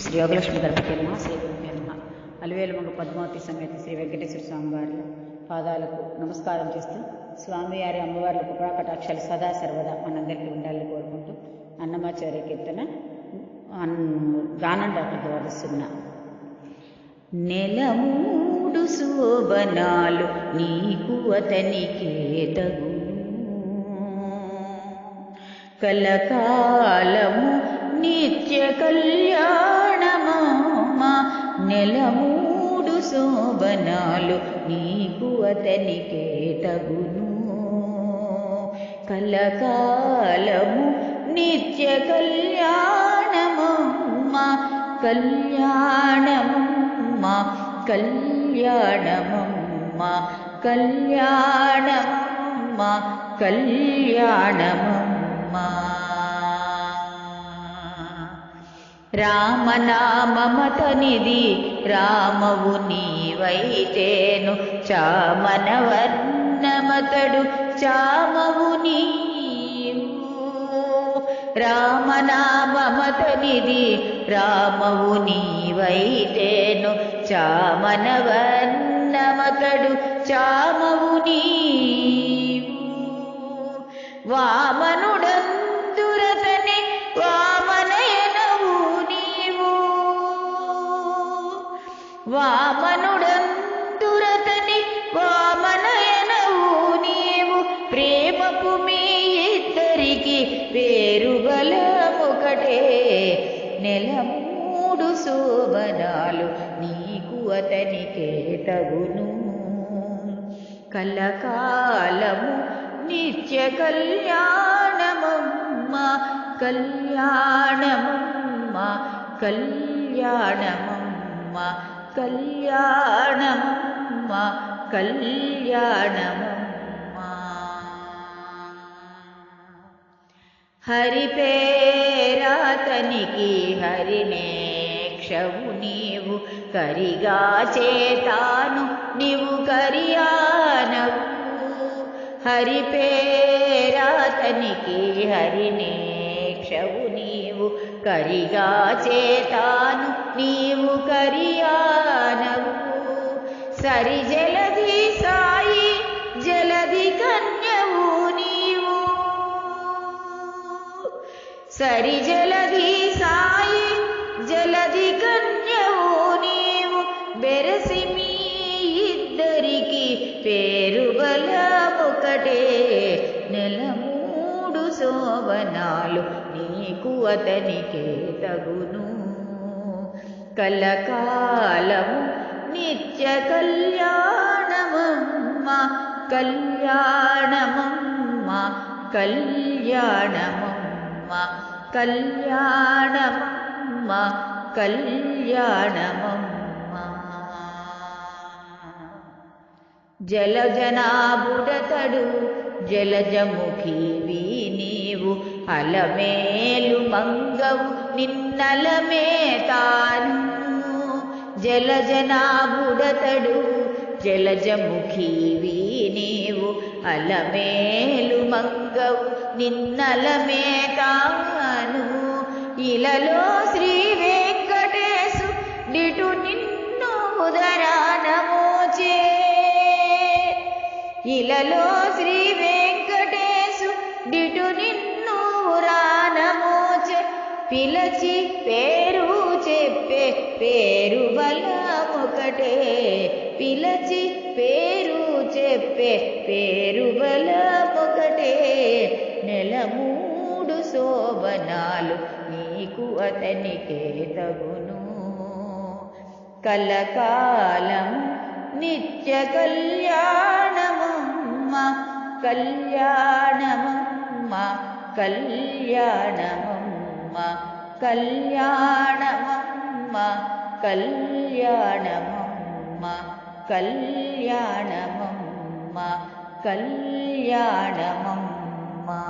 శ్రీ యోగలక్ష్మి గణపతి నమః. శ్రీ గురుభ్యో నమః. అలివేలుమంగ పద్మావతి సమేత శ్రీ వెంకటేశ్వర స్వామి వారి పాదాలకు నమస్కారం చేస్తూ స్వామివారి అమ్మవార్ల కృపా కటాక్షాలు సదా సర్వదా మనందరికీ ఉండాలని కోరుకుంటూ అన్నమాచార్య కీర్తన గానం డాక్టర్ వరుస్తున్న నెలమూడు శోభనాలు నీకు అతనికి తగును, కలకాలము నిత్య కళ్యాణమా. నెలమూడు శోభనాలు నీకు అతనికే తగును, కలకాలము నిత్య కళ్యాణమమ్మా. కళ్యాణమమ్మా కళ్యాణమమ్మా కళ్యాణమమ్మా కళ్యాణమమ్మా. రామనామమతనిది రామవు నీవైతేను, చామనవర్ణమతడు చామవు నీవు. రామనామమతనిది రామవు నీవైతేను, చామనవర్ణమతడు చామవు నీవు. వామనుడందురతని వామనయనవు నీవు, వామనుడందురతని వామనయనవు నీవు. ప్రేమపు మీ ఇద్దరికి పేరు బలమొకటే, నెలమూడు శోభనాలు నీకు అతనికే తగును, కలకాలము నిత్య కళ్యాణమమ్మా. కళ్యాణమమ్మా కళ్యాణమమ్మా కళ్యాణమమ్మా కళ్యాణమమ్మా. హరి పేరాతనికి హరినేక్షవు నీవు, కరిగా చేతాను నీవు కరియానవు. హరి పేరాతనికి హరినేక్షవు నీవు, కరిగా చేతాను నీవు కరియానవు. సరి జలధి సాయి జలధి కన్యవు నీవు, సరి జలధి సాయి జలధి కన్యవు నీవు. బెరసి మీ ఇద్దరికి పేరు బలమొకటే, నెలమూడు శోభనాలు నీకు అతనికే తగును, కలకాలము నిత్య కళ్యాణమమ్మా. కళ్యాణమమ్మా కళ్యాణమమ్మా కళ్యాణమమ్మా కళ్యాణమమ్మా. జలజనాభుడతడు జలజముఖివి నీవు, అలమేలు మంగవు నిన్నలమే తాను. జలజనాభుడతడు జలజముఖివి నీవు, అలమేలు మంగవు నిన్నలమే తాను. ఇలలో శ్రీ వెంకటేశు డిటు నిన్ను ఉదరానమోచే, ఇలలో శ్రీ వెంకటేశు డిటు నిన్ను రానమోచే. పిలచి పేరు చెప్పే పేరు బలమొకటే, పిలచి పేరు చెప్పే పేరు బలమొకటే, నెలమూడు శోభనాలు నీకు అతనికే తగును, కలకాలము నిత్య కళ్యాణమమ్మా. కళ్యాణమమ్మా కళ్యాణమమ్మా కళ్యాణమమ్మా కళ్యాణమమ్మా కళ్యాణమమ్మా కళ్యాణమమ్మా.